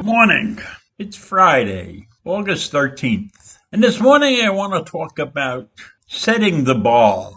Morning. It's Friday, August 13th. And this morning I want to talk about setting the bar.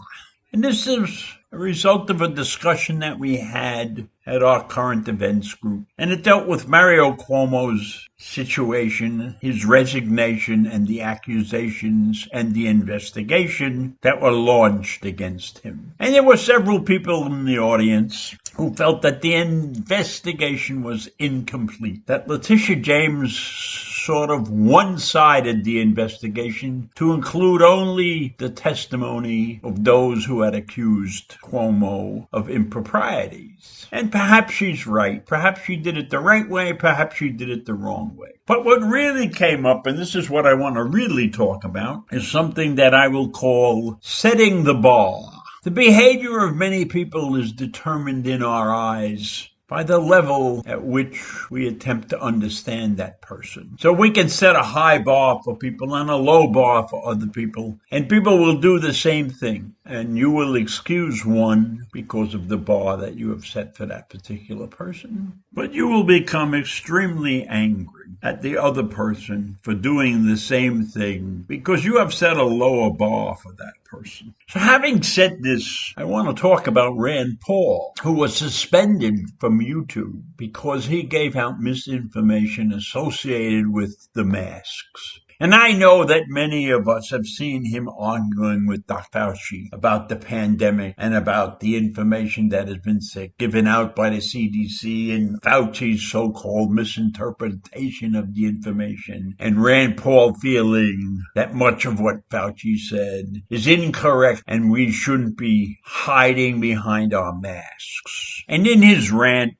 And this is a result of a discussion that we had at our current events group. And it dealt with Mario Cuomo's situation, his resignation, and the accusations and the investigation that were launched against him. And there were several people in the audience who felt that the investigation was incomplete, that Letitia James sort of one-sided the investigation to include only the testimony of those who had accused Cuomo of improprieties. And perhaps she's right. Perhaps she did it the right way. Perhaps she did it the wrong way. But what really came up, and this is what I want to really talk about, is something that I will call setting the bar. The behavior of many people is determined in our eyes by the level at which we attempt to understand that person. So we can set a high bar for people and a low bar for other people, and people will do the same thing. And you will excuse one because of the bar that you have set for that particular person. But you will become extremely angry at the other person for doing the same thing because you have set a lower bar for that person. So having said this, I want to talk about Rand Paul, who was suspended from YouTube because he gave out misinformation associated with the masks. And I know that many of us have seen him arguing with Dr. Fauci about the pandemic and about the information that has been given out by the CDC and Fauci's so-called misinterpretation of the information, and Rand Paul feeling that much of what Fauci said is incorrect and we shouldn't be hiding behind our masks. And in his rant,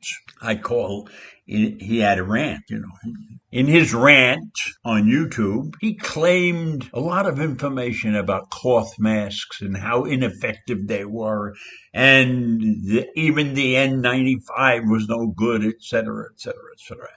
he had a rant, In his rant on YouTube, he claimed a lot of information about cloth masks and how ineffective they were, and even the N95 was no good, etc., etc., etc.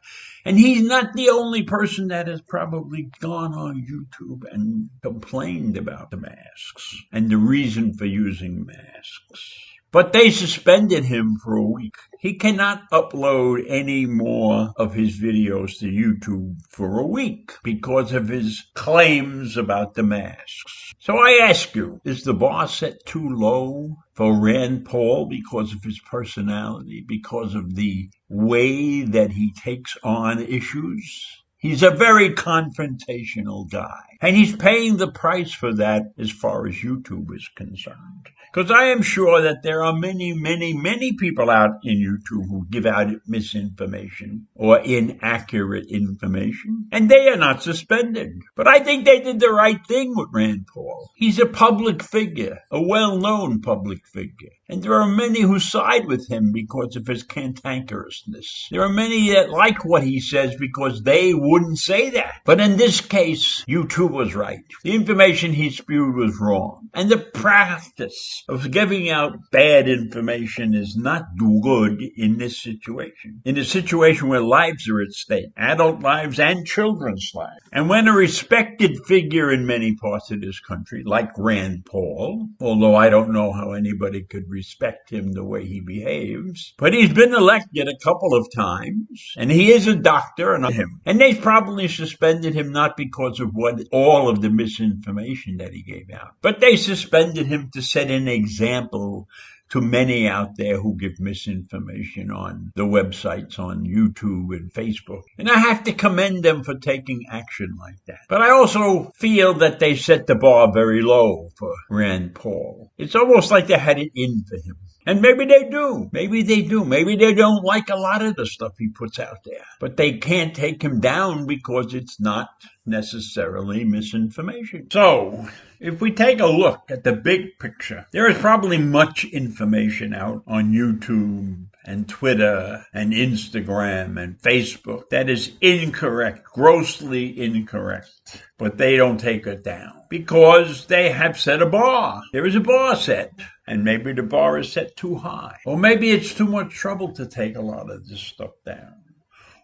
And he's not the only person that has probably gone on YouTube and complained about the masks and the reason for using masks. But they suspended him for a week. He cannot upload any more of his videos to YouTube for a week because of his claims about the masks. So I ask you, is the bar set too low for Rand Paul because of his personality, because of the way that he takes on issues? He's a very confrontational guy, and he's paying the price for that as far as YouTube is concerned. Because I am sure that there are many, many, many people out in YouTube who give out misinformation or inaccurate information, and they are not suspended. But I think they did the right thing with Rand Paul. He's a public figure, a well-known public figure. And there are many who side with him because of his cantankerousness. There are many that like what he says because they wouldn't say that. But in this case, YouTube was right. The information he spewed was wrong. And the practice of giving out bad information is not good in this situation. In a situation where lives are at stake, adult lives and children's lives. And when a respected figure in many parts of this country, like Rand Paul, although I don't know how anybody could respect him the way he behaves, but he's been elected a couple of times, and he is a doctor, and they probably suspended him not because of all of the misinformation that he gave out, but they suspended him to set an example to many out there who give misinformation on the websites on YouTube and Facebook. And I have to commend them for taking action like that. But I also feel that they set the bar very low for Rand Paul. It's almost like they had it in for him. And maybe they do. Maybe they do. Maybe they don't like a lot of the stuff he puts out there. But they can't take him down because it's not necessarily misinformation. So, If we take a look at the big picture, there is probably much information out on YouTube and Twitter and Instagram and Facebook that is incorrect, grossly incorrect. But they don't take it down because they have set a bar. There is a bar set, and maybe the bar is set too high. Or maybe it's too much trouble to take a lot of this stuff down.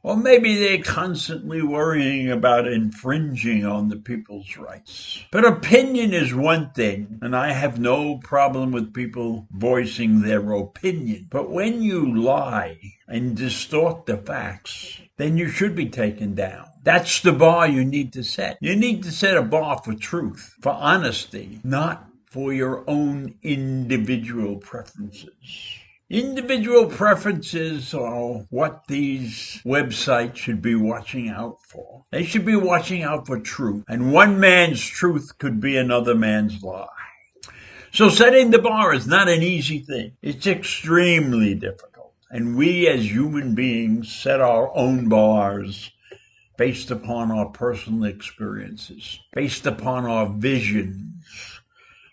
Or maybe they're constantly worrying about infringing on the people's rights. But opinion is one thing, and I have no problem with people voicing their opinion. But when you lie and distort the facts, then you should be taken down. That's the bar you need to set. You need to set a bar for truth, for honesty, not for your own individual preferences. Individual preferences are what these websites should be watching out for. They should be watching out for truth. And one man's truth could be another man's lie. So setting the bar is not an easy thing. It's extremely difficult. And we as human beings set our own bars based upon our personal experiences, based upon our visions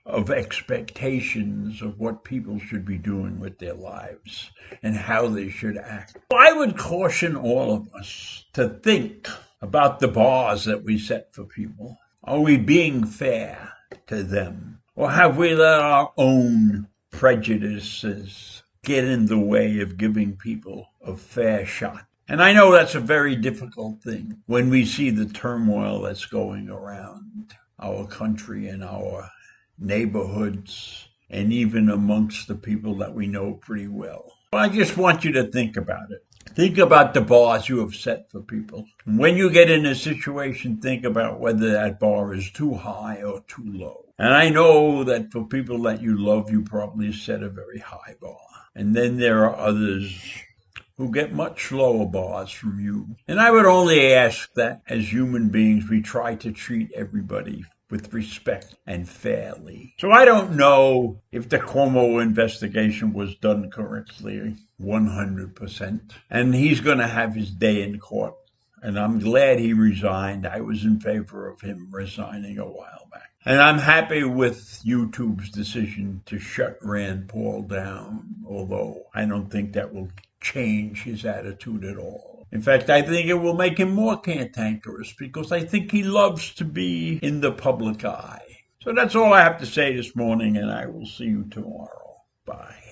of expectations of what people should be doing with their lives and how they should act. I would caution all of us to think about the bars that we set for people. Are we being fair to them? Or have we let our own prejudices get in the way of giving people a fair shot? And I know that's a very difficult thing when we see the turmoil that's going around our country and our neighborhoods, and even amongst the people that we know pretty well. I just want you to think about it. Think about the bars you have set for people. And when you get in a situation, think about whether that bar is too high or too low. And I know that for people that you love, you probably set a very high bar. And then there are others who get much lower bars from you. And I would only ask that as human beings, we try to treat everybody with respect and fairly. So I don't know if the Cuomo investigation was done correctly, 100%. And he's going to have his day in court. And I'm glad he resigned. I was in favor of him resigning a while back. And I'm happy with YouTube's decision to shut Rand Paul down, although I don't think that will change his attitude at all. In fact, I think it will make him more cantankerous because I think he loves to be in the public eye. So that's all I have to say this morning, and I will see you tomorrow. Bye.